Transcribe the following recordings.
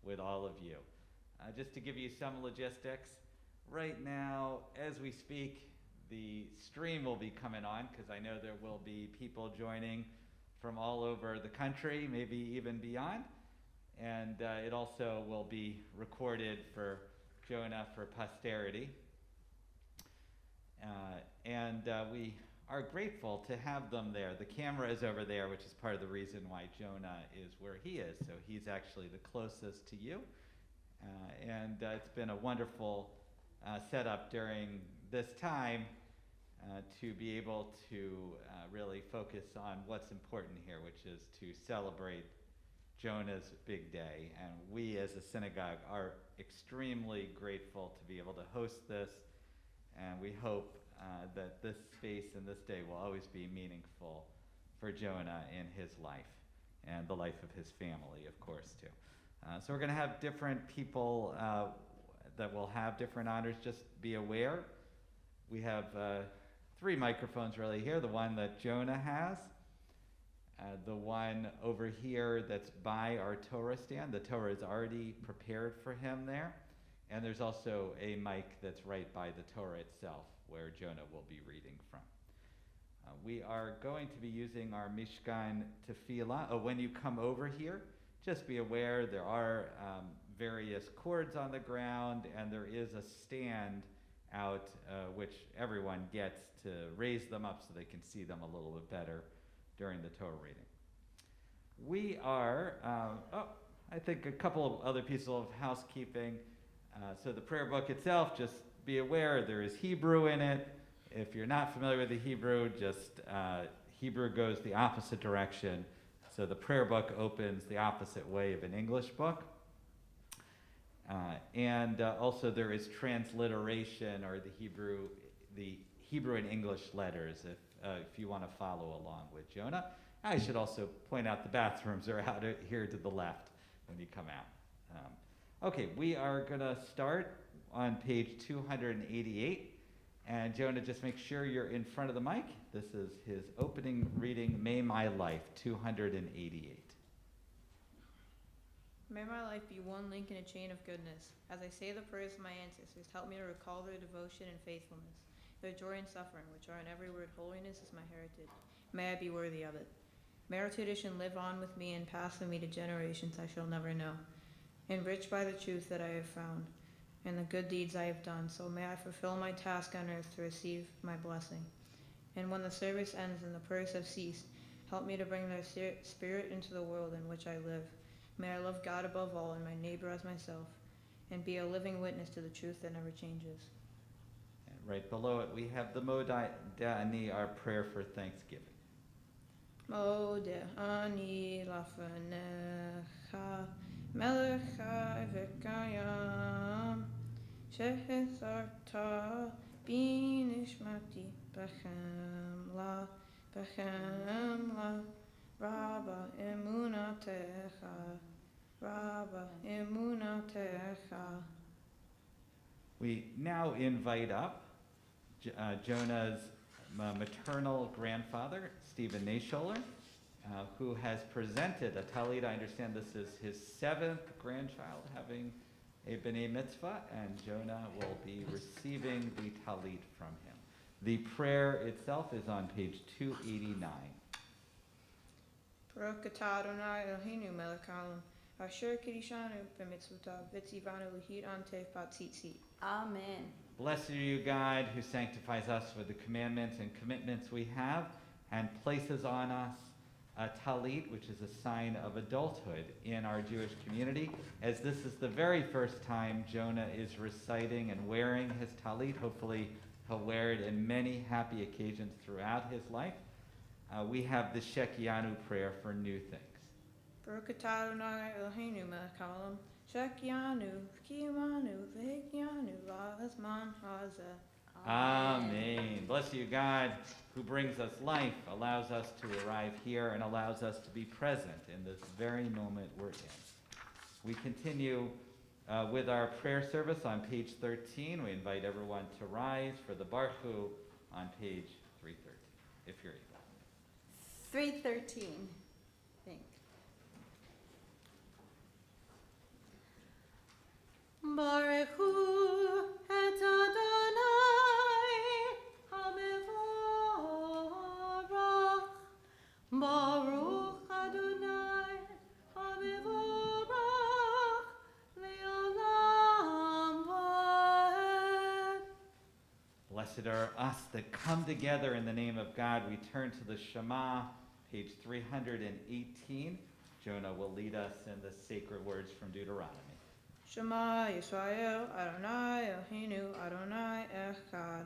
with all of you. Just to give you some logistics, right now, as we speak, the stream will be coming on because I know there will be people joining from all over the country, maybe even beyond. And it also will be recorded for Jonah for posterity. We are grateful to have them there. The camera is over there, which is part of the reason why Jonah is where he is. So he's actually the closest to you. It's been a wonderful setup during this time to be able to really focus on what's important here, which is to celebrate Jonah's big day. And we as a synagogue are extremely grateful to be able to host this, and we hope that this space and this day will always be meaningful for Jonah in his life and the life of his family, of course, too. So we're going to have different people that will have different honors. Just be aware. We have 3 microphones really here. The one that Jonah has, the one over here that's by our Torah stand. The Torah is already prepared for him there. And there's also a mic that's right by the Torah itself where Jonah will be reading from. We are going to be using our Mishkan Tefillah. When you come over here, just be aware there are various cords on the ground, and there is a stand out which everyone gets to raise them up so they can see them a little bit better during the Torah reading. We are, I think a couple of other pieces of housekeeping. So the prayer book itself, just be aware there is Hebrew in it. If you're not familiar with the Hebrew, just Hebrew goes the opposite direction. So the prayer book opens the opposite way of an English book. Also there is transliteration, or the Hebrew and English letters if you want to follow along with Jonah. I should also point out the bathrooms are out here to the left when you come out. Okay, we are going to start on page 288. And Jonah, just make sure you're in front of the mic. This is his opening reading, May My Life, 288. May my life be one link in a chain of goodness. As I say the prayers of my ancestors, help me to recall their devotion and faithfulness, their joy and suffering, which are in every word. Holiness is my heritage. May I be worthy of it. May our tradition live on with me and pass from me to generations I shall never know, enriched by the truth that I have found and the good deeds I have done. So may I fulfill my task on earth to receive my blessing. And when the service ends and the prayers have ceased, help me to bring their spirit into the world in which I live. May I love God above all and my neighbor as myself, and be a living witness to the truth that never changes. And right below it, we have the Modeh, our prayer for Thanksgiving. Modeh ani lafanecha melech chai v'kayam shehezarta binishmati bechem la Rabba emunatecha. We now invite up Jonah's maternal grandfather, Stephen Nasholer, who has presented a talit. I understand this is his 7th grandchild having a b'nai mitzvah, and Jonah will be receiving the talit from him. The prayer itself is on page 289. Baruch atah Adonai Eloheinu melech haolam, asher kiddushanu b'mitzvotav v'tzivanu l'hid ante b'tzitzit. Amen. Blessed are you, God, who sanctifies us with the commandments and commitments we have, and places on us a talit, which is a sign of adulthood in our Jewish community. As this is the very first time Jonah is reciting and wearing his talit, hopefully he'll wear it in many happy occasions throughout his life. We have the Shekianu prayer for new things. Baruch atah Adonai Eloheinu melech haolam, Shekianu v'kiyamanu v'hikyanu la'azman hazeh. Amen. Bless you, God, who brings us life, allows us to arrive here, and allows us to be present in this very moment we're in. We continue with our prayer service on page 13. We invite everyone to rise for the Barchu on page 313, if you're able. 313, I think. Baruchu et Adonai HaMevorach. Baruch Adonai HaMevorach Le'olam Va'ed. Blessed are us that come together in the name of God. We turn to the Shema, page 318. Jonah will lead us in the sacred words from Deuteronomy. Shema Yisrael, Adonai Eloheinu, Adonai Echad.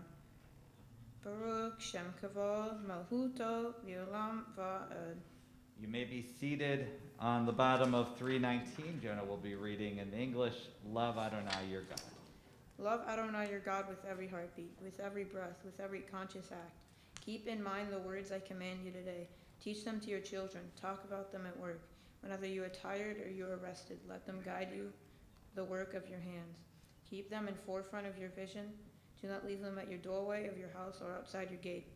Baruch Shem Kavod, Malhuto, Le'olam Va'ed. You may be seated on the bottom of 319. Jonah will be reading in English. Love Adonai your God. Love Adonai your God with every heartbeat, with every breath, with every conscious act. Keep in mind the words I command you today. Teach them to your children. Talk about them at work. Whenever you are tired or you are rested, let them guide you the work of your hands. Keep them in forefront of your vision. Do not leave them at your doorway of your house or outside your gate.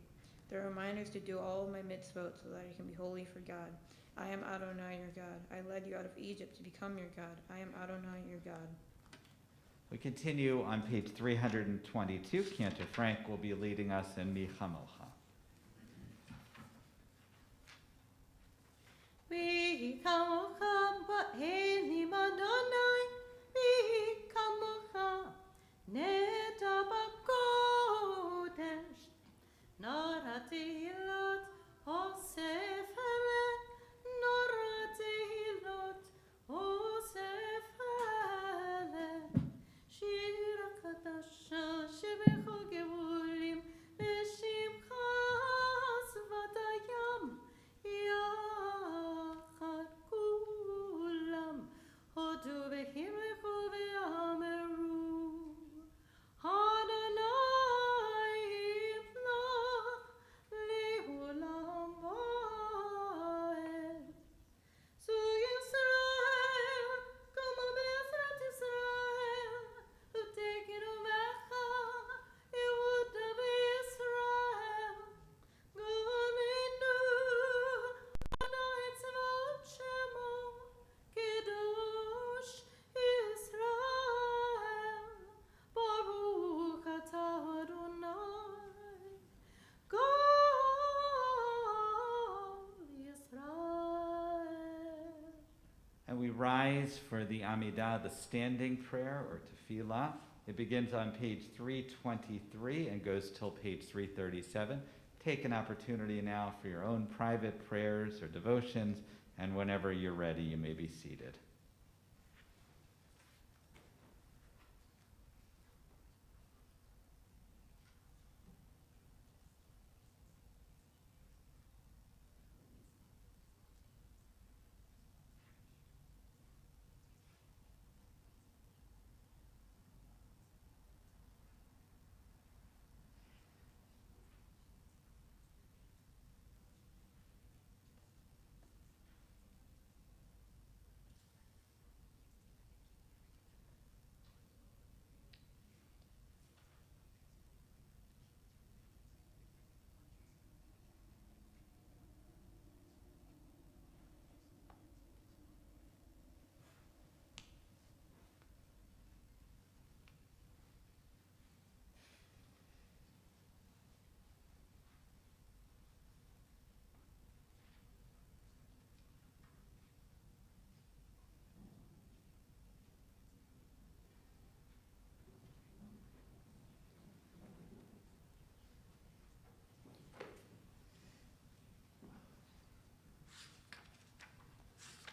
They're reminders to do all of my mitzvot so that you can be holy for God. I am Adonai your God. I led you out of Egypt to become your God. I am Adonai your God. We continue on page 322. Cantor Frank will be leading us in Mi Chamocha. Mi Chamocha ba'elim Adonai, Mi Chamocha neta b'kodesh, Nora tehilot osef halet, Nora tehilot osef halet, Shir HaKadasha shebecho gevulim, B'shimcha svat hayam, Yachad kulam, Hodu v'himlechu v'ameru, Adonai yimlach le'olam va'ed. Zu Yisrael, como Bezrat Yisrael, U'tekinu mecha, Yehuda v'Yisrael, Gominu, Adonai tzvaot shemo, Kedosh Yisrael, Baruch atah Adonai, Kol Yisrael. And we rise for the Amidah, the standing prayer, or tefillah. It begins on page 323 and goes till page 337. Take an opportunity now for your own private prayers or devotions, and whenever you're ready, you may be seated.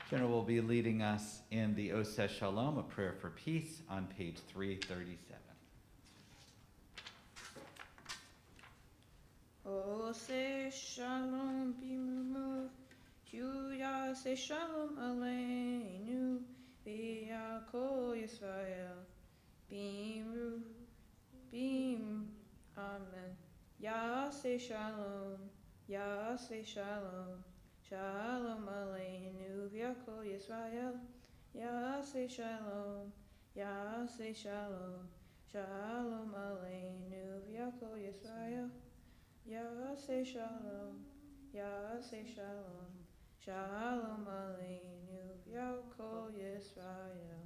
Jonah will be leading us in the Oseh Shalom, a prayer for peace, on page 337. Oseh Shalom b'mimov, Yaseh Shalom aleinu, v'yakol Yisrael, b'imru, amen. Yaseh Shalom, Shalom aleinu, v'yakol Yisrael, Yaseh Shalom, Shalom aleinu, v'yakol Yisrael, Yaseh Shalom, Shalom aleinu, v'yakol Yisrael.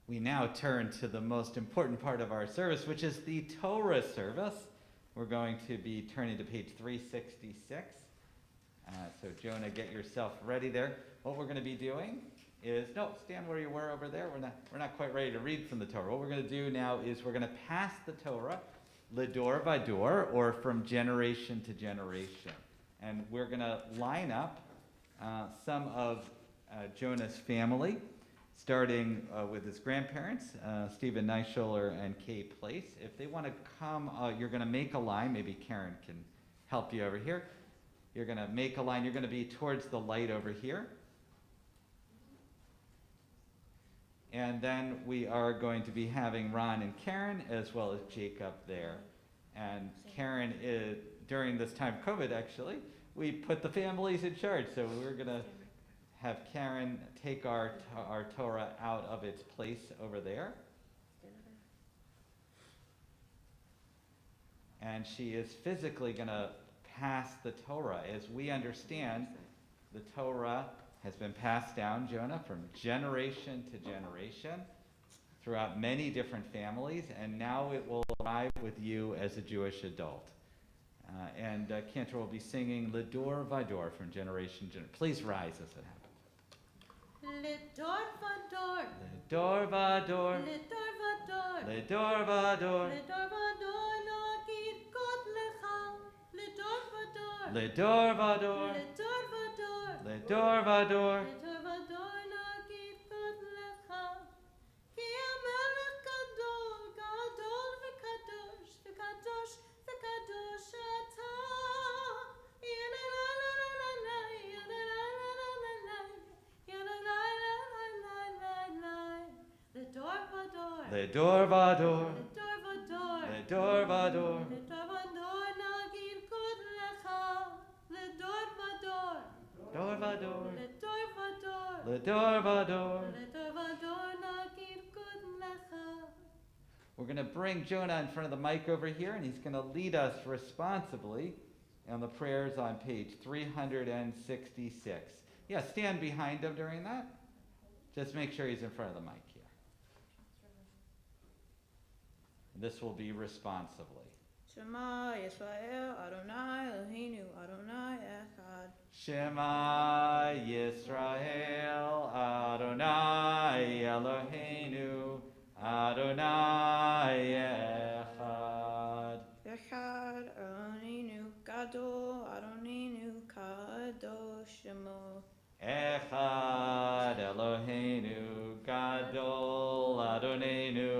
we now turn to the most important part of our service, which is the Torah service. We're going to be turning to page 366. So Jonah, get yourself ready there. What we're going to be doing is, no, stand where you were over there. We're not quite ready to read from the Torah. What we're going to do now is we're going to pass the Torah, ledor vador, or from generation to generation. And we're going to line up some of Jonah's family, starting with his grandparents, Stephen Neischuler and Kay Place. If they want to come, you're going to make a line. Maybe Karen can help you over here. You're going to make a line. You're going to be towards the light over here. And then we are going to be having Ron and Karen, as well as Jacob there. And Karen, during this time of COVID, actually, we put the families in charge. So we're going to have Karen take our Torah out of its place over there. And she is physically going to pass the Torah. As we understand, the Torah has been passed down, Jonah, from generation to generation throughout many different families, and now it will arrive with you as a Jewish adult. And Cantor will be singing Ledor Vador from generation to generation. Please rise as it happens. Ledor vador. Ledor Vador. Ledor vador. Ledor Vador. Ledor vador nagid God lecha. Ledor vador. Ledor Vador. Ledor vador. Ledor Vador. Ledor vador nagid God lecha. Ki hamelech gadol, gadol v'kadosh, v'kadosh, v'kadosh ata. Yadalalalala, yadalalalala, yadalalalala. Ledor vador. Ledor Vador. Ledor vador. Ledor Vador. Ledor vador nagid God lecha. Ledor vador. Ledor Vador. Ledor vador. Ledor Vador. Ledor vador nagid God lecha. We're going to bring Jonah in front of the mic over here, and he's going to lead us responsibly on the prayers on page 366. Yeah, stand behind him during that. Just make sure he's in front of the mic here. And this will be responsibly. Shema Yisrael Adonai Eloheinu Adonai Echad. Shema Yisrael Adonai Eloheinu Adonai Echad. Echad Eloheinu Gadol Adonenu Kadosh Shemo. Echad Eloheinu Gadol Adonenu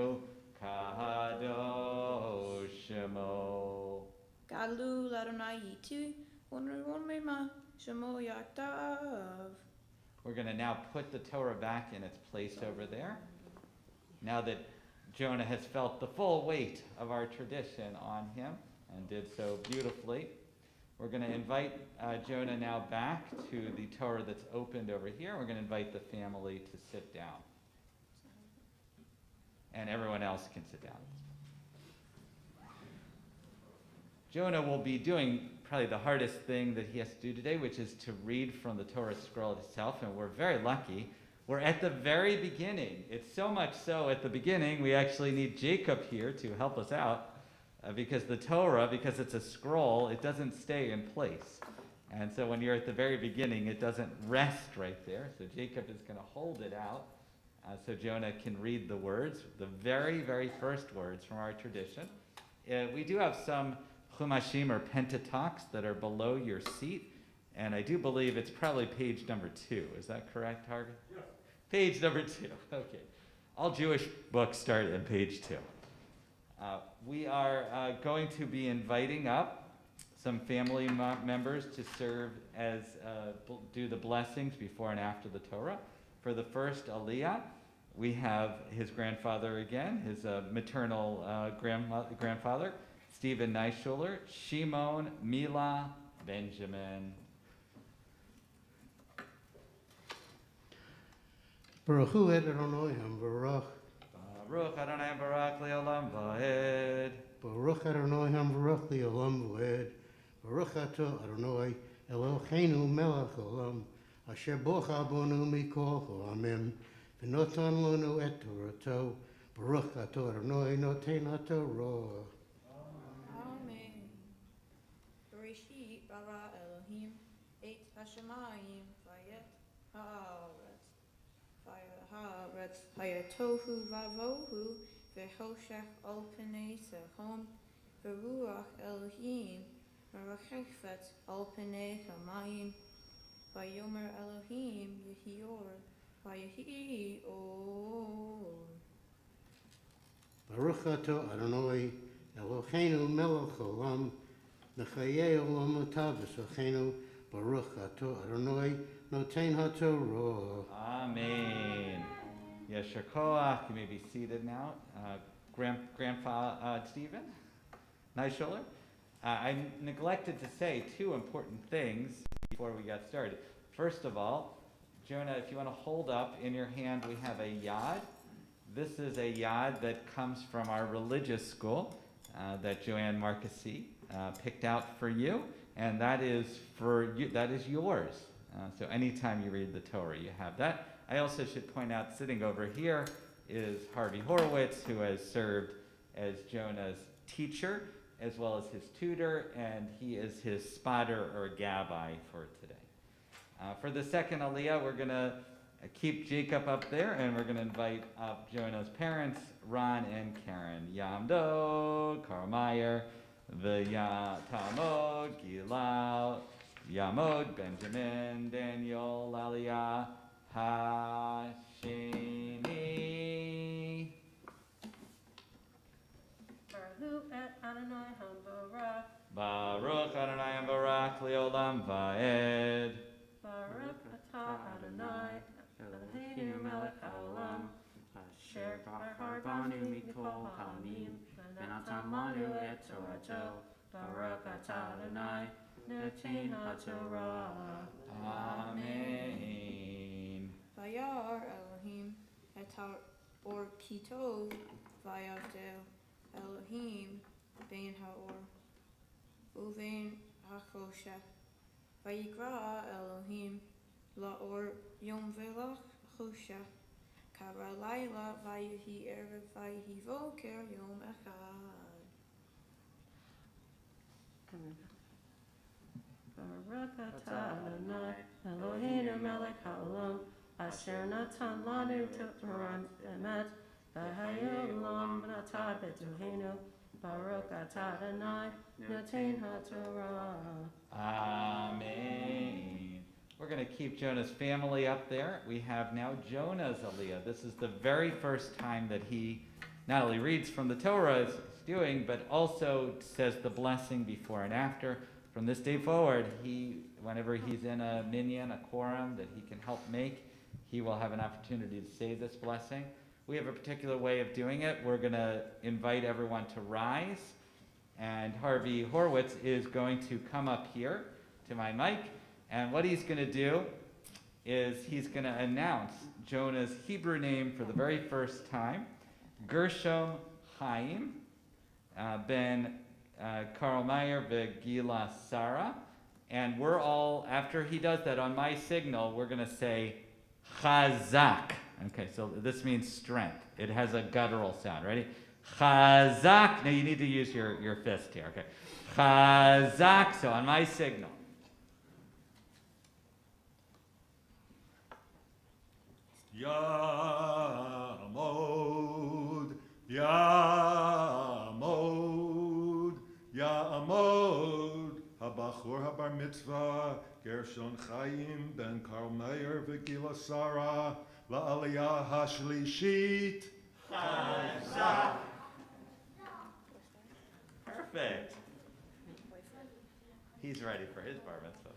Kadosh Shemo. Galu Adonai Yitu One Mema Shemo Yaktav. We're going to now put the Torah back in its place over there. Now that Jonah has felt the full weight of our tradition on him and did so beautifully, we're going to invite Jonah now back to the Torah that's opened over here. We're going to invite the family to sit down. And everyone else can sit down. Jonah will be doing probably the hardest thing that he has to do today, which is to read from the Torah scroll itself, and we're very lucky. We're at the very beginning. It's so much so at the beginning, we actually need Jacob here to help us out, because the Torah, because it's a scroll, it doesn't stay in place. And so when you're at the very beginning, it doesn't rest right there. So Jacob is going to hold it out so Jonah can read the words, the very, very first words from our tradition. We do have some Chumashim or Pentateuchs that are below your seat, and I do believe it's probably page number 2. Is that correct, Harg? Yes. Page number 2. Okay. All Jewish books start at page 2. We are going to be inviting up some family members to serve as do the blessings before and after the Torah. For the first Aliyah, we have his grandfather again, his maternal grandfather, Stephen Neischuler, Shimon, Mila, Benjamin. Baruch hu et Adonai Baruch. Baruch Adonai Baruch Le'olam Va'ed. Baruch Adonai Baruch Le'olam Va'ed. Baruch Atah Adonai Eloheinu Melech Olam. Asher bocha bonu mikol ha'amim. ונותן לנו את תורתו, ברוך אתה אדוני נותן התורה. Amen. Bereshit bara Elohim et hashamayim vayet hayatohu vavohu vehoshech al pnei sehom veruach Elohim merachefet al pnei hamayim vayomer Elohim yehior vayehi or. ברוך אתה אדוני אלוהינו מלך העולם, מחיי עולם אתה וסוכנו, ברוך אתה אדוני נותן התורה. Amen. Yesher Koach, you may be seated now. Grandpa Stephen, Neischuller. I neglected to say two important things before we got started. First of all, Jonah, if you want to hold up in your hand, we have a yad. This is a yad that comes from our religious school that Joanne Marquesi picked out for you, and that is for you. That is yours. So anytime you read the Torah, you have that. I also should point out, sitting over here is Harvey Horowitz, who has served as Jonah's teacher as well as his tutor, and he is his spotter or gabbai for today. For the second Aliyah, we're going to keep Jacob up there, and we're going to invite up Jonah's parents, Ron and Karen. Yamdo, Karmeyer, Tamod, Gilal, Yamod, Benjamin, Daniel, Aliyah, Hashini. Baruch et Adonai Hambarach. Baruch Adonai and Barak Leolam Vaed. Baruch atah Adonai Eloheinu melech haolam. Asher bahar banu mikol ha'amim. V'natan lanu et torato. Baruch atah Adonai noten haTorah. Amen. Vayar Elohim et or kitov vayavdel Elohim ben haor uven hachoshech vayikra Elohim laor yom velach choshech kara laila vayihi erev vayihi voker yom echad. Baruch atah Adonai Eloheinu melech haolam. Asher natan lanu Torah emet. V'hayolam v'natah b'tohenu. Baruch atah Adonai noten haTorah. Amen. We're going to keep Jonah's family up there. We have now Jonahs Aliyah. This is the very first time that he not only reads from the Torah as he's doing, but also says the blessing before and after. From this day forward, whenever he's in a minyan, a quorum that he can help make, he will have an opportunity to say this blessing. We have a particular way of doing it. We're going to invite everyone to rise, and Harvey Horowitz is going to come up here to my mic, and what he's going to do is he's going to announce Jonah's Hebrew name for the very first time, Gershom Chaim ben Karl Meyer Begila Sarah, and we're all, after he does that, on my signal, we're going to say Chazak. Okay, so this means strength. It has a guttural sound. Ready? Chazak. Now you need to use your fist here. Okay. Chazak. So on my signal. Ya'amod, Ya'amod, Ya'amod, Habachor Habar Mitzvah, Gershon Chaim ben Karl Meyer V'Gila Sarah, La'aliyah HaShlishit. Chazak. Perfect. He's ready for his bar mitzvah.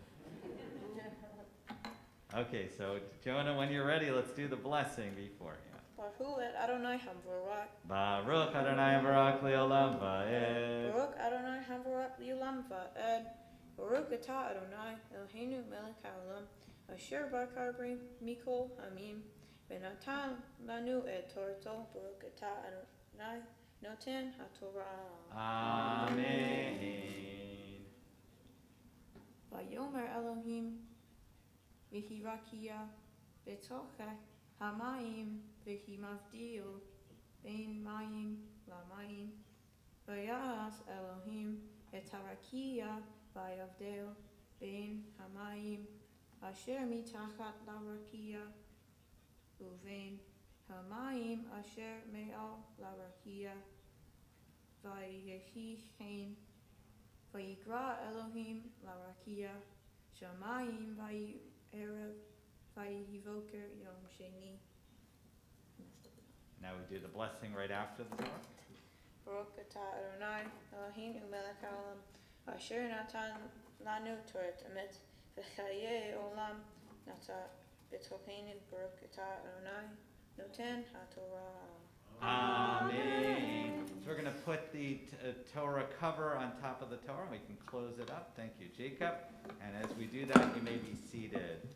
Okay, so Jonah, when you're ready, let's do the blessing beforehand. Baruch et Adonai Hamvarach. Baruch Adonai Barak Leolam Vaed. Baruch Adonai Hamvarach Liulam Va'ed. Baruch atah Adonai Eloheinu melech haolam. Asher bakar mikol hamim. V'natan lanu et torato. Baruch atah Adonai noten haTorah. Amen. Vayomer Elohim V'hirakia V'tochech Hamayim v'hi mavdil bein mayim lamayim. Vayas Elohim et harakia vayavdel bein hamayim asher mitachat larakia uvein hamayim asher me'al larakia. Vayehi chen vayikra Elohim larakia shamayim vayerev vayivoker yom sheni. Now we do the blessing right after the Torah. Baruch atah Adonai Eloheinu melech haolam asher natan lanu Torat emet v'chayei olam nata b'tokenu. Baruch atah Adonai noten haTorah. Amen. So we're going to put the Torah cover on top of the Torah. We can close it up. Thank you, Jacob. And as we do that, you may be seated.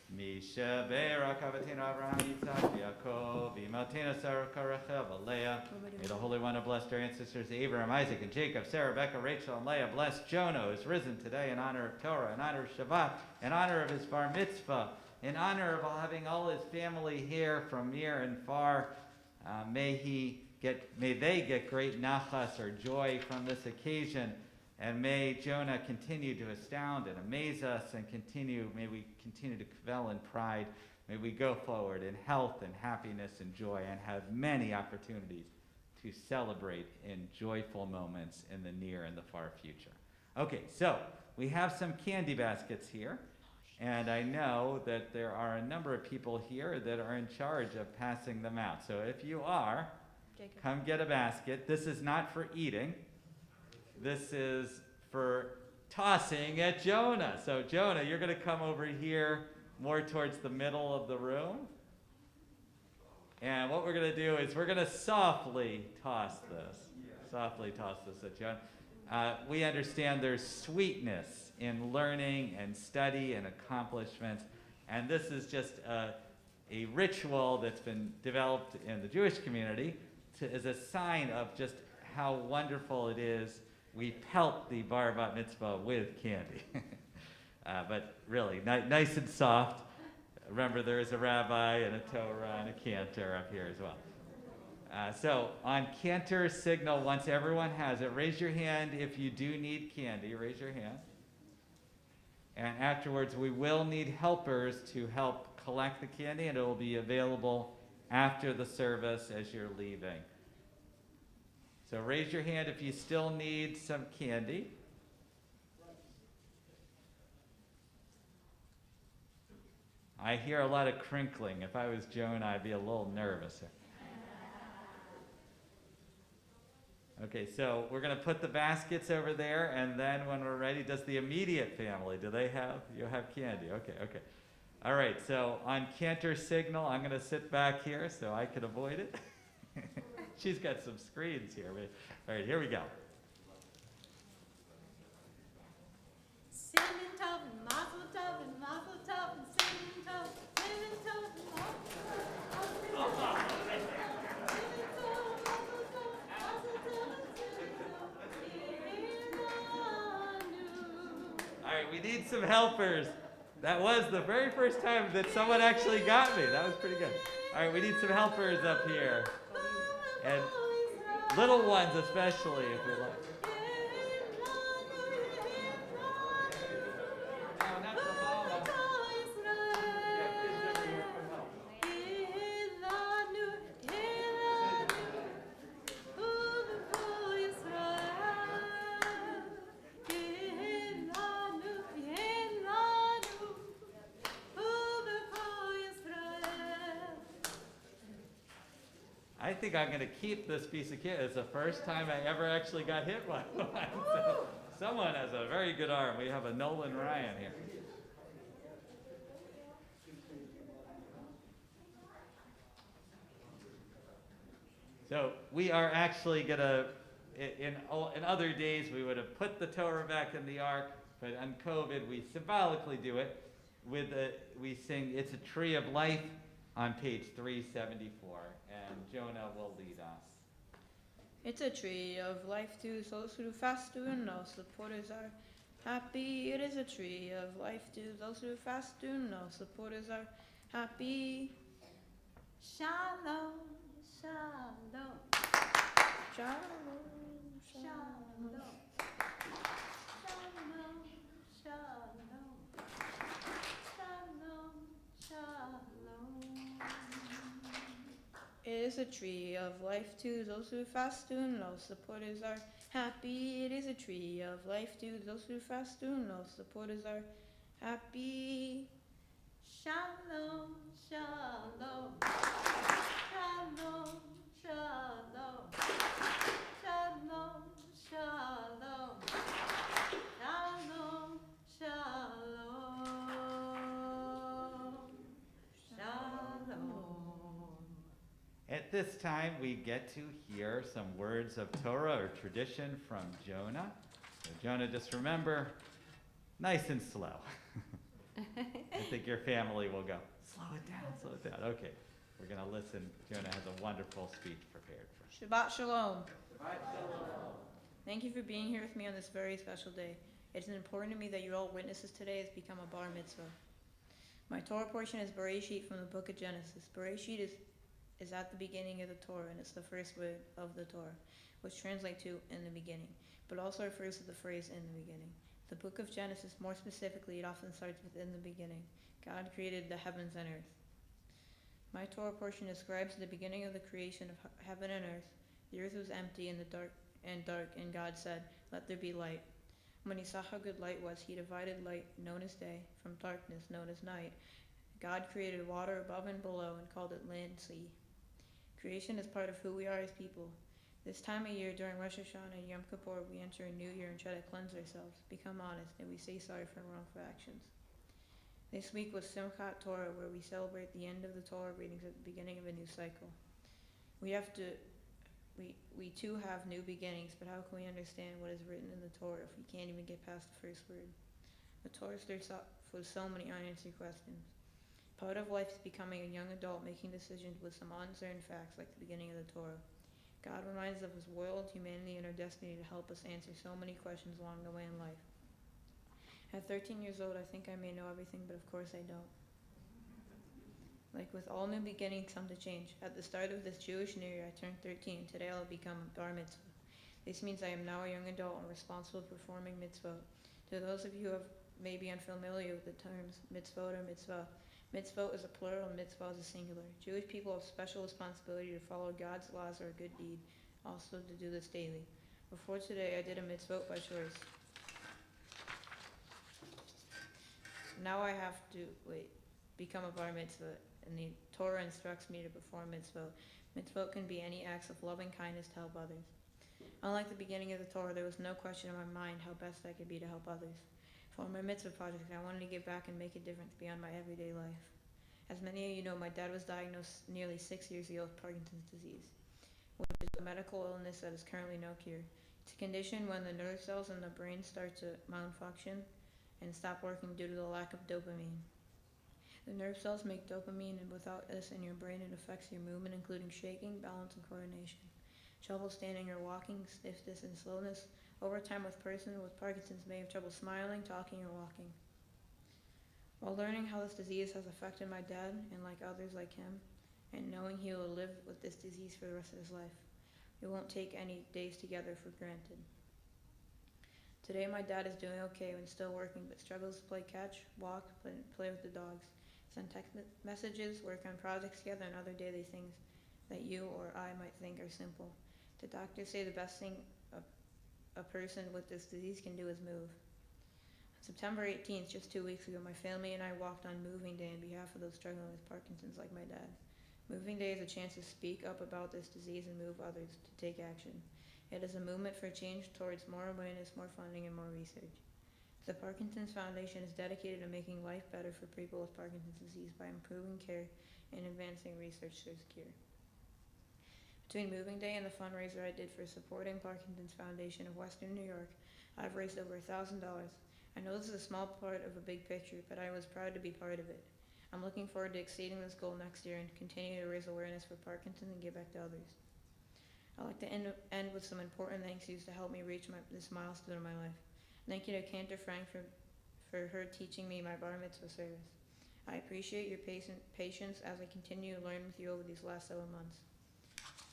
Misha Be'erak Avotenu Avraham Yitzhak Yaakov Imaltenu Sarah Rachel Leah. May the Holy One have blessed our ancestors Abraham, Isaac, and Jacob, Sarah, Rebecca, Rachel, and Leah. Bless Jonah, who is risen today in honor of Torah, in honor of Shabbat, in honor of his bar mitzvah, in honor of having all his family here from near and far. May they get great nachas or joy from this occasion, and may Jonah continue to astound and amaze us, and may we continue to revel in pride. May we go forward in health and happiness and joy, and have many opportunities to celebrate in joyful moments in the near and the far future. Okay, so we have some candy baskets here. And I know that there are a number of people here that are in charge of passing them out. So if you are, Jacob. come get a basket. This is not for eating. This is for tossing at Jonah. So Jonah, you're going to come over here more towards the middle of the room. And what we're going to do is we're going to softly toss this. Softly toss this at Jonah. We understand there's sweetness in learning and study and accomplishments. And this is just a ritual that's been developed in the Jewish community as a sign of just how wonderful it is. We pelt the bar bat mitzvah with candy. But really, nice and soft. Remember, there is a rabbi and a Torah and a cantor up here as well. So on cantor's signal, once everyone has it, raise your hand if you do need candy. Raise your hand. And afterwards, we will need helpers to help collect the candy, and it will be available after the service as you're leaving. So raise your hand if you still need some candy. I hear a lot of crinkling. If I was Jonah, I'd be a little nervous. Okay, so we're going to put the baskets over there, and then when we're ready, does the immediate family, you have candy? Okay. All right, so on cantor's signal, I'm going to sit back here so I can avoid it. She's got some screens here. All right, here we go. Simon Tov and Mazel Tov and Mazel Tov and Simon Tov, Simon Tov and Mazel Tov. All right, we need some helpers. That was the very first time that someone actually got me. That was pretty good. All right, we need some helpers up here. And little ones especially, if we like. I think I'm going to keep this piece of kit. It's the first time I ever actually got hit by one. So someone has a very good arm. We have a Nolan Ryan here. So we are actually going to, in other days, we would have put the Torah back in the ark, but on COVID, we symbolically do it. We sing It's a Tree of Life on page 374, and Jonah will lead us. It's a tree of life to those who fast and no supporters are happy. It is a tree of life to those who fast and no supporters are happy. Shalom, shalom, Shalom. shalom, shalom, shalom, shalom, shalom. It is a tree of life to those who fast and no supporters are happy. It is a tree of life to those who fast and no supporters are happy. Shalom, shalom, shalom, shalom, shalom, shalom, shalom, shalom, shalom. At this time, we get to hear some words of Torah or tradition from Jonah. So Jonah, just remember, nice and slow. I think your family will go, slow it down. Okay, we're going to listen. Jonah has a wonderful speech prepared for us. Shabbat Shalom. Thank you for being here with me on this very special day. It's important to me that you're all witnesses today as become a bar mitzvah. My Torah portion is Bereshit from the book of Genesis. Bereshit is at the beginning of the Torah, and it's the first word of the Torah, which translates to in the beginning, but also refers to the phrase in the beginning. The book of Genesis, more specifically, it often starts with in the beginning. God created the heavens and earth. My Torah portion describes the beginning of the creation of heaven and earth. The earth was empty and dark, and God said, "Let there be light." When he saw how good light was, he divided light, known as day, from darkness, known as night. God created water above and below and called it land, sea. Creation is part of who we are as people. This time of year, during Rosh Hashanah and Yom Kippur, we enter a new year and try to cleanse ourselves, become honest, and we say sorry for wrongful actions. This week was Simchat Torah, where we celebrate the end of the Torah readings at the beginning of a new cycle. We too have new beginnings, but how can we understand what is written in the Torah if we can't even get past the first word? The Torah starts off with so many unanswered questions. Part of life is becoming a young adult, making decisions with some uncertain facts, like the beginning of the Torah. God reminds us of his world, humanity, and our destiny to help us answer so many questions along the way in life. At 13 years old, I think I may know everything, but of course I don't. Like with all new beginnings come to change. At the start of this Jewish New Year, I turned 13. Today I'll become a bar mitzvah. This means I am now a young adult and responsible for performing mitzvah. To those of you who may be unfamiliar with the terms mitzvot or mitzvah, mitzvot is a plural and mitzvah is a singular. Jewish people have special responsibility to follow God's laws or a good deed, also to do this daily. Before today, I did a mitzvot by choice. Now I have to become a bar mitzvah, and the Torah instructs me to perform mitzvot. Mitzvot can be any acts of loving kindness to help others. Unlike the beginning of the Torah, there was no question in my mind how best I could be to help others. For my mitzvah project, I wanted to give back and make a difference beyond my everyday life. As many of you know, my dad was diagnosed nearly 6 years ago with Parkinson's disease, which is a medical illness that is currently no cure. It's a condition when the nerve cells in the brain start to malfunction and stop working due to the lack of dopamine. The nerve cells make dopamine, and without this in your brain, it affects your movement, including shaking, balance, and coordination. Trouble standing or walking, stiffness, and slowness. Over time, with person with Parkinson's may have trouble smiling, talking, or walking. While learning how this disease has affected my dad, and like others like him, and knowing he will live with this disease for the rest of his life, we won't take any days together for granted. Today, my dad is doing okay and still working, but struggles to play catch, walk, play with the dogs, send text messages, work on projects together, and other daily things that you or I might think are simple. The doctors say the best thing a person with this disease can do is move. On September 18th, just 2 weeks ago, my family and I walked on Moving Day on behalf of those struggling with Parkinson's like my dad. Moving Day is a chance to speak up about this disease and move others to take action. It is a movement for change towards more awareness, more funding, and more research. The Parkinson's Foundation is dedicated to making life better for people with Parkinson's disease by improving care and advancing research towards cure. Between Moving Day and the fundraiser I did for supporting Parkinson's Foundation of Western New York, I've raised over $1,000. I know this is a small part of a big picture, but I was proud to be part of it. I'm looking forward to exceeding this goal next year and continue to raise awareness for Parkinson's and give back to others. I'd like to end with some important thank yous to help me reach this milestone in my life. Thank you to Cantor Frank for her teaching me my bar mitzvah service. I appreciate your patience as I continue to learn with you over these last 7 months.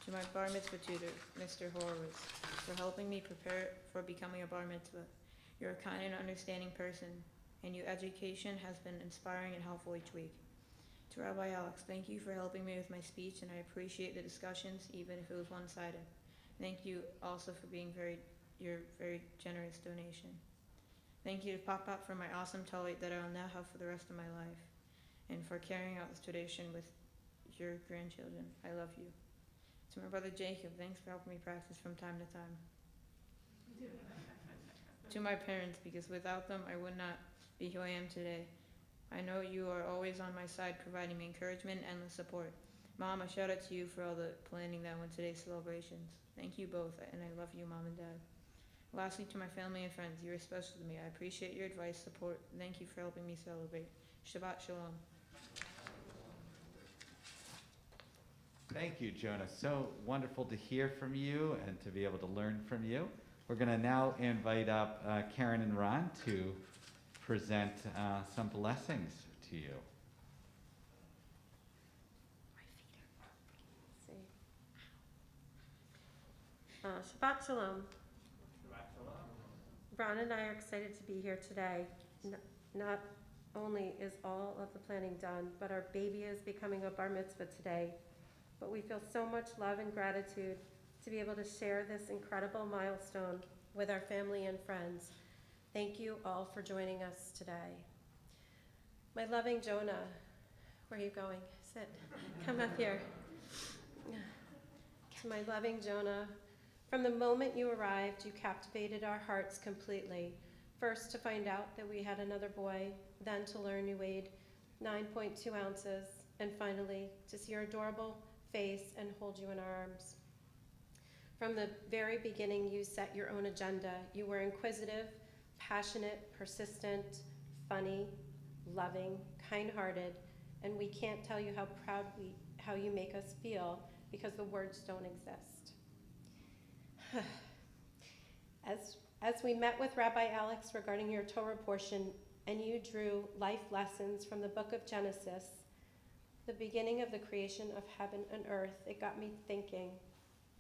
To my bar mitzvah tutor, Mr. Horowitz, for helping me prepare for becoming a bar mitzvah. You're a kind and understanding person, and your education has been inspiring and helpful each week. To Rabbi Alex, thank you for helping me with my speech, and I appreciate the discussions, even if it was one-sided. Thank you also for being your very generous donation. Thank you to Pop-Pop for my awesome tallit that I will now have for the rest of my life, and for carrying out this tradition with your grandchildren. I love you. To my brother Jacob, thanks for helping me practice from time to time. To my parents, because without them I would not be who I am today. I know you are always on my side, providing me encouragement and endless support. Mom, a shout out to you for all the planning that went today's celebrations. Thank you both, and I love you, Mom and Dad. Lastly, to my family and friends, you are special to me. I appreciate your advice, support. Thank you for helping me celebrate. Shabbat Shalom. Thank you, Jonah. So wonderful to hear from you and to be able to learn from you. We're going to now invite up Karen and Ron to present some blessings to you. Shabbat Shalom. Ron and I are excited to be here today. Not only is all of the planning done, but our baby is becoming a bar mitzvah today. But we feel so much love and gratitude to be able to share this incredible milestone with our family and friends. Thank you all for joining us today. My loving Jonah, where are you going? Sit. Come up here. To my loving Jonah, from the moment you arrived, you captivated our hearts completely. First to find out that we had another boy, then to learn you weighed 9.2 ounces, and finally to see your adorable face and hold you in our arms. From the very beginning, you set your own agenda. You were inquisitive, passionate, persistent, funny, loving, kind-hearted, and we can't tell you how you make us feel because the words don't exist. As we met with Rabbi Alex regarding your Torah portion, and you drew life lessons from the book of Genesis, the beginning of the creation of heaven and earth, it got me thinking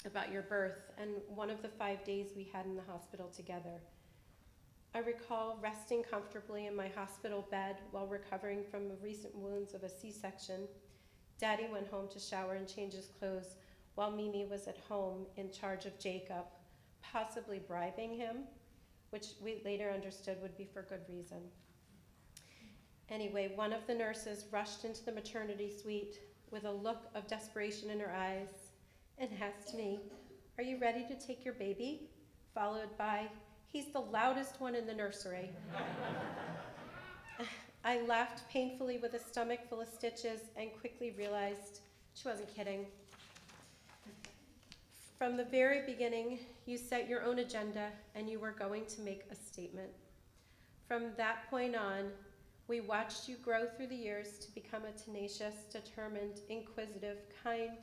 about your birth and one of the 5 days we had in the hospital together. I recall resting comfortably in my hospital bed while recovering from the recent wounds of a C-section. Daddy went home to shower and change his clothes while Mimi was at home in charge of Jacob, possibly bribing him, which we later understood would be for good reason. Anyway, one of the nurses rushed into the maternity suite with a look of desperation in her eyes and asked me, "Are you ready to take your baby?" Followed by, "He's the loudest one in the nursery." I laughed painfully with a stomach full of stitches and quickly realized she wasn't kidding. From the very beginning, you set your own agenda and you were going to make a statement. From that point on, we watched you grow through the years to become a tenacious, determined, inquisitive, kind,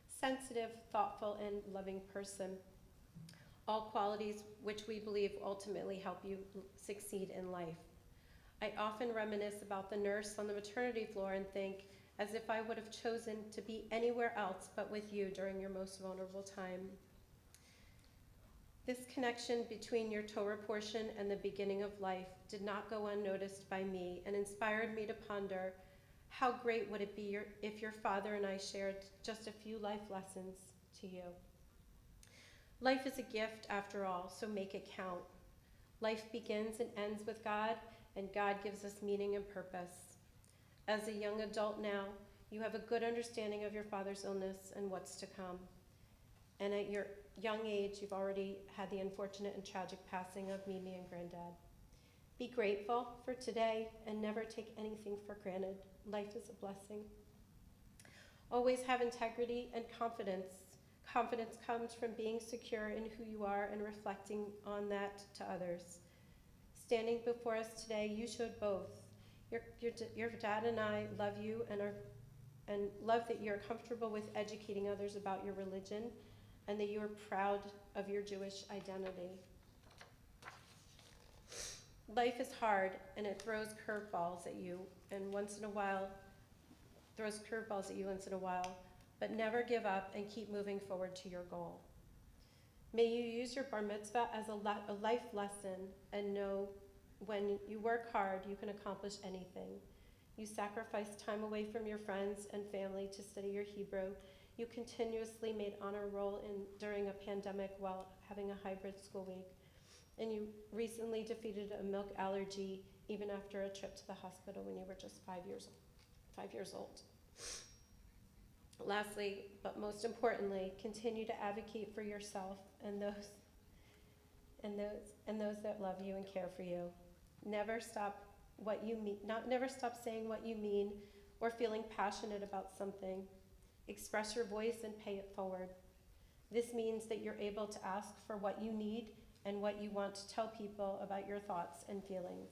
sensitive, thoughtful, and loving person. All qualities which we believe ultimately help you succeed in life. I often reminisce about the nurse on the maternity floor and think, as if I would have chosen to be anywhere else but with you during your most vulnerable time. This connection between your Torah portion and the beginning of life did not go unnoticed by me and inspired me to ponder how great would it be if your father and I shared just a few life lessons to you. Life is a gift after all, so make it count. Life begins and ends with God, and God gives us meaning and purpose. As a young adult now, you have a good understanding of your father's illness and what's to come. And at your young age, you've already had the unfortunate and tragic passing of Mimi and Granddad. Be grateful for today and never take anything for granted. Life is a blessing. Always have integrity and confidence. Confidence comes from being secure in who you are and reflecting on that to others. Standing before us today, you showed both. Your dad and I love you and love that you're comfortable with educating others about your religion and that you are proud of your Jewish identity. Life is hard and it throws curveballs at you, and once in a while, but never give up and keep moving forward to your goal. May you use your bar mitzvah as a life lesson and know when you work hard, you can accomplish anything. You sacrifice time away from your friends and family to study your Hebrew. You continuously made honor roll during a pandemic while having a hybrid school week. And you recently defeated a milk allergy even after a trip to the hospital when you were just 5 years old. Lastly, but most importantly, continue to advocate for yourself and those that love you and care for you. Never stop saying what you mean or feeling passionate about something. Express your voice and pay it forward. This means that you're able to ask for what you need and what you want to tell people about your thoughts and feelings.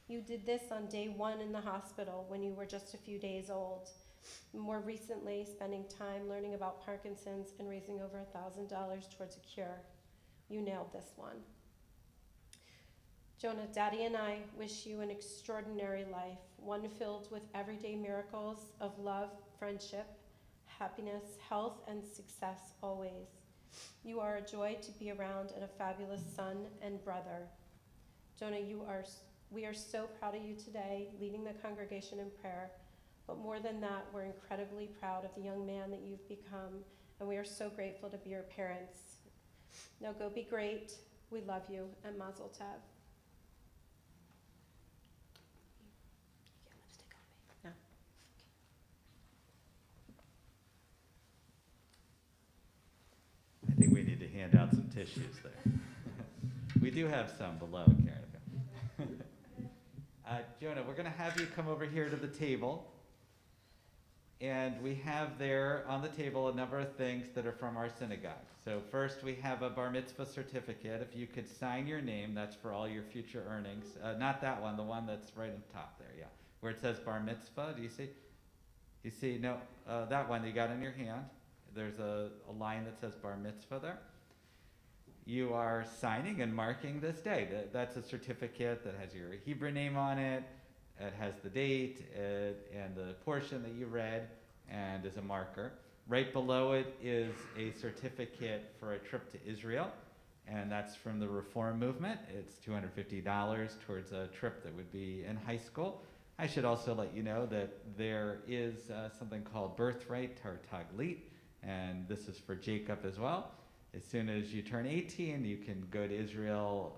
You did this on day 1 in the hospital when you were just a few days old. More recently, spending time learning about Parkinson's and raising over $1,000 towards a cure. You nailed this one. Jonah, Daddy and I wish you an extraordinary life, one filled with everyday miracles of love, friendship, happiness, health, and success always. You are a joy to be around and a fabulous son and brother. Jonah, we are so proud of you today, leading the congregation in prayer. But more than that, we're incredibly proud of the young man that you've become, and we are so grateful to be your parents. Now go be great. We love you, and Mazel Tov. No. I think we need to hand out some tissues there. We do have some below, Karen. Jonah, we're going to have you come over here to the table. And we have there on the table a number of things that are from our synagogue. So first we have a bar mitzvah certificate. If you could sign your name, that's for all your future earnings. Not that one, the one that's right on top there, yeah. Where it says bar mitzvah, do you see? You see, no, that one you got in your hand. There's a line that says bar mitzvah there. You are signing and marking this day. That's a certificate that has your Hebrew name on it. It has the date and the portion that you read and is a marker. Right below it is a certificate for a trip to Israel, and that's from the Reform Movement. It's $250 towards a trip that would be in high school. I should also let you know that there is something called Birthright or Taglit, and this is for Jacob as well. As soon as you turn 18, you can go to Israel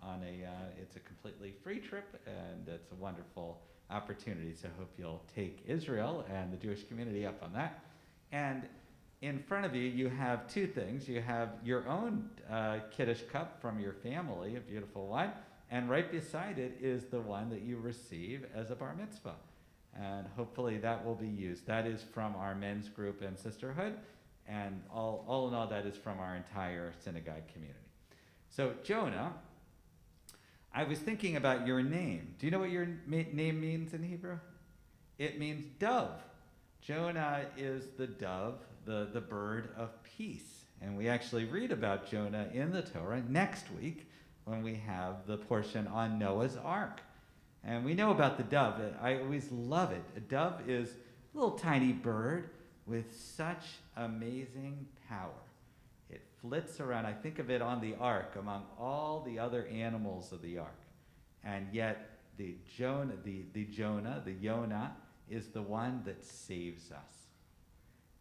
on it's a completely free trip, and it's a wonderful opportunity. So I hope you'll take Israel and the Jewish community up on that. And in front of you, you have two things. You have your own kaddish cup from your family, a beautiful one, and right beside it is the one that you receive as a bar mitzvah. And hopefully that will be used. That is from our men's group and sisterhood, and all in all, that is from our entire synagogue community. So Jonah, I was thinking about your name. Do you know what your name means in Hebrew? It means dove. Jonah is the dove, the bird of peace. And we actually read about Jonah in the Torah next week when we have the portion on Noah's Ark. And we know about the dove. I always love it. A dove is a little tiny bird with such amazing power. It flits around. I think of it on the ark among all the other animals of the ark. And yet the Jonah is the one that saves us.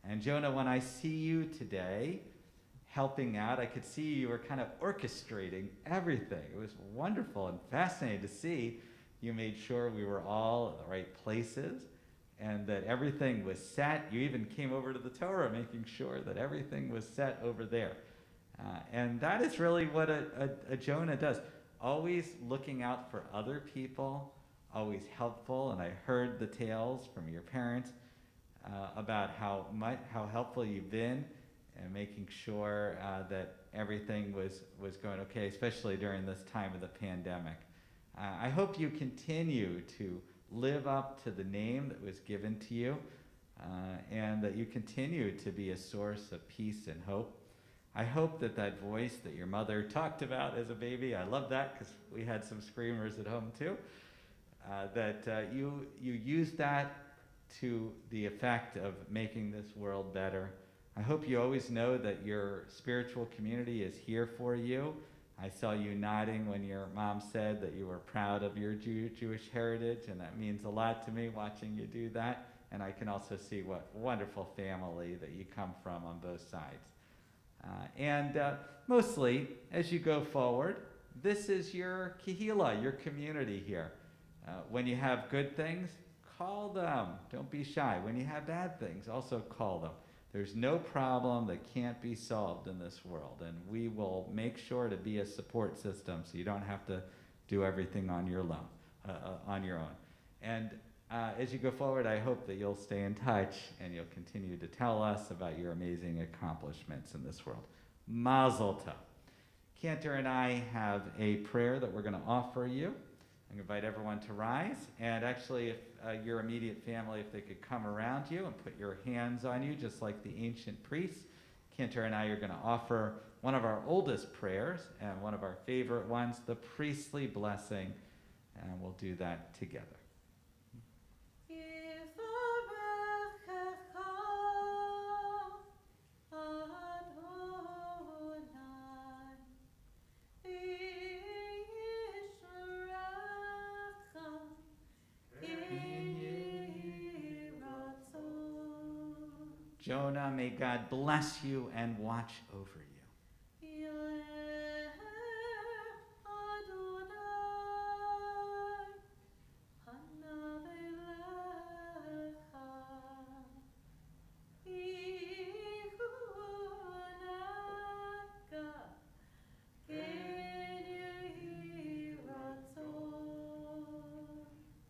And Jonah, when I see you today helping out, I could see you were kind of orchestrating everything. It was wonderful and fascinating to see. You made sure we were all at the right places and that everything was set. You even came over to the Torah making sure that everything was set over there. And that is really what a Jonah does. Always looking out for other people, always helpful. And I heard the tales from your parents about how helpful you've been and making sure that everything was going okay, especially during this time of the pandemic. I hope you continue to live up to the name that was given to you, and that you continue to be a source of peace and hope. I hope that that voice that your mother talked about as a baby, I love that because we had some screamers at home too, you use that to the effect of making this world better. I hope you always know that your spiritual community is here for you. I saw you nodding when your mom said that you were proud of your Jewish heritage, and that means a lot to me watching you do that. And I can also see what wonderful family that you come from on both sides. Mostly, as you go forward, this is your kehillah, your community here. When you have good things, call them. Don't be shy. When you have bad things, also call them. There's no problem that can't be solved in this world, and we will make sure to be a support system so you don't have to do everything on your own. And as you go forward, I hope that you'll stay in touch and you'll continue to tell us about your amazing accomplishments in this world. Mazel tov. Cantor and I have a prayer that we're going to offer you. I'm going to invite everyone to rise. And actually, if your immediate family, if they could come around you and put your hands on you, just like the ancient priests, Cantor and I are going to offer one of our oldest prayers and one of our favorite ones, the priestly blessing, and we'll do that together. Jonah, may God bless you and watch over you.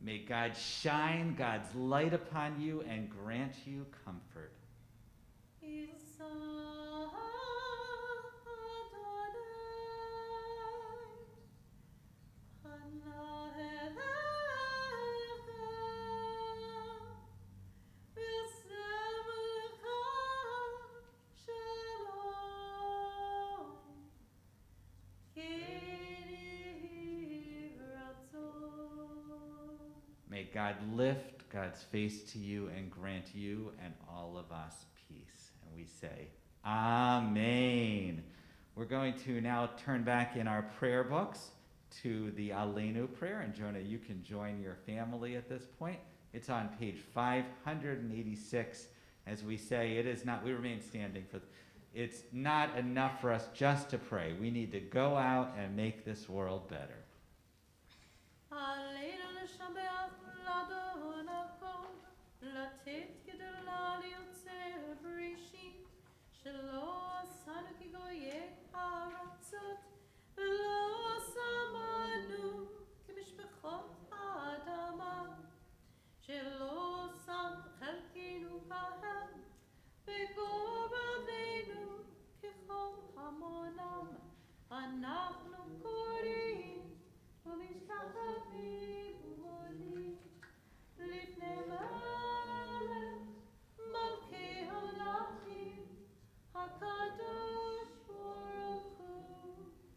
May God shine God's light upon you and grant you comfort. May God lift God's face to you and grant you and all of us peace. And we say, Amen. We're going to now turn back in our prayer books to the Aleinu prayer. And Jonah, you can join your family at this point. It's on page 586. As we say, it is not, we remain standing for, it's not enough for us just to pray. We need to go out and make this world better.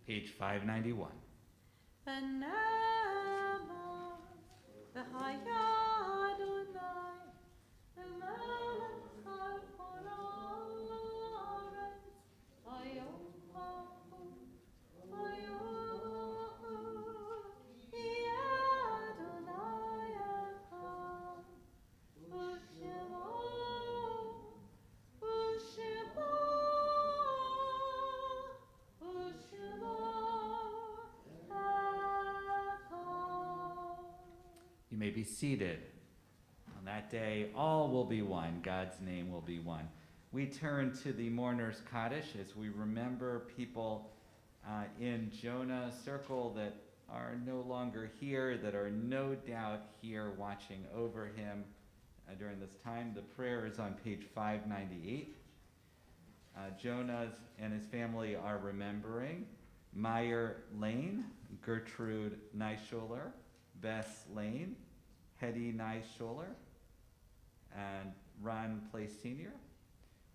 Page 591. You may be seated. On that day, all will be one. God's name will be one. We turn to the mourners' kaddish as we remember people in Jonah's circle that are no longer here, that are no doubt here watching over him during this time. The prayer is on page 598. Jonah and his family are remembering Meyer Lane, Gertrude Neischuler, Bess Lane, Hetty Neischuler, and Ron Place Sr.,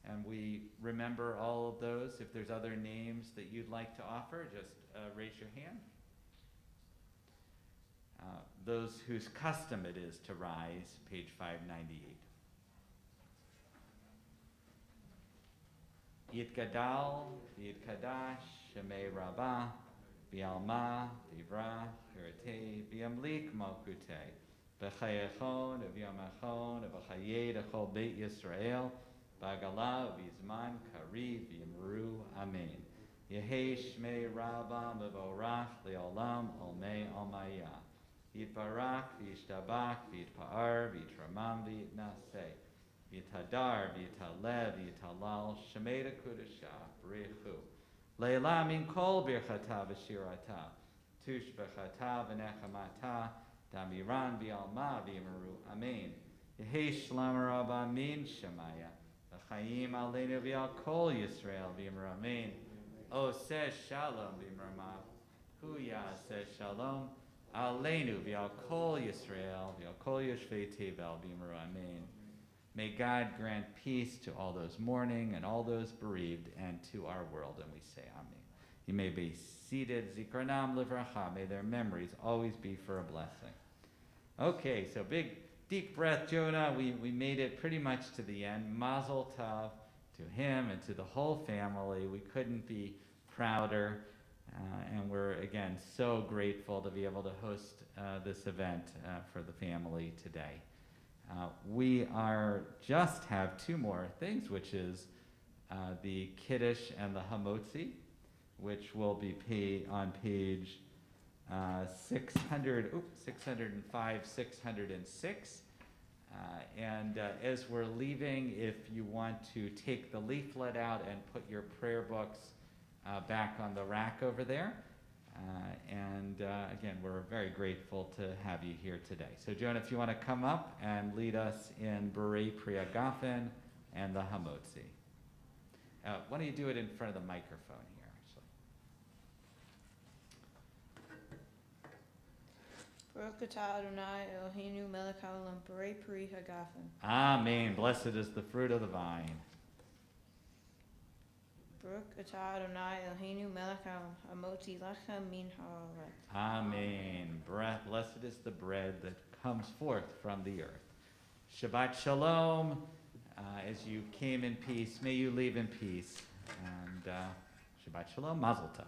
And we remember all of those. If there's other names that you'd like to offer, just raise your hand. Those whose custom it is to rise, page 598. Yitgadal, Yitkadash, Shemei Rabbah, Bialma, Vivra, Hirate, Biamlik Malkute, Bechayechon, Aviamachon, Abachayed, Achol Beit Yisrael, Bagala, Vizman, Kari, Vimru, Amen. Yehi Shmei Rabbah, Mevorach, Leolam, Olmei, Almaya. Yitbarach, Vishtabach, Vitpa'ar, Vitramam, Vitnaseh. Vitadar, Vitalev, Vitalal, Shemeda Kudasha, Brechu. Leila min kol birchata v'shirata, tush b'chata v'nechamata, damiran v'alma v'yimaru, amen. Yehi shlam rabba min shemaya, v'chayim aleinu v'al kol Yisrael v'yimaru, amen. O says shalom v'yimaramav, huya says shalom, aleinu v'al kol Yisrael, v'al kol yoshvei tevel v'yimaru, amen. May God grant peace to all those mourning and all those bereaved and to our world, and we say amen. You may be seated. Zikranam livracha. May their memories always be for a blessing. Okay, so big, deep breath, Jonah. We made it pretty much to the end. Mazel tov to him and to the whole family. We couldn't be prouder, and we're, again, so grateful to be able to host this event for the family today. We just have two more things, which is the kaddish and the hamotzi, which will be on page 605, 606. And as we're leaving, if you want to take the leaflet out and put your prayer books back on the rack over there. Again, we're very grateful to have you here today. So, Jonah, if you want to come up and lead us in Berei Priya Gafen and the Hamotzi. Why don't you do it in front of the microphone here, actually. Baruch atah Adonai Eloheinu melech haolam Berei Pri Hagafen. Amen. Blessed is the fruit of the vine. Baruch atah Adonai Eloheinu melech haolam hamotzi lechem min haaretz. Amen. Blessed is the bread that comes forth from the earth. Shabbat shalom. As you came in peace, may you leave in peace. And Shabbat shalom. Mazel tov.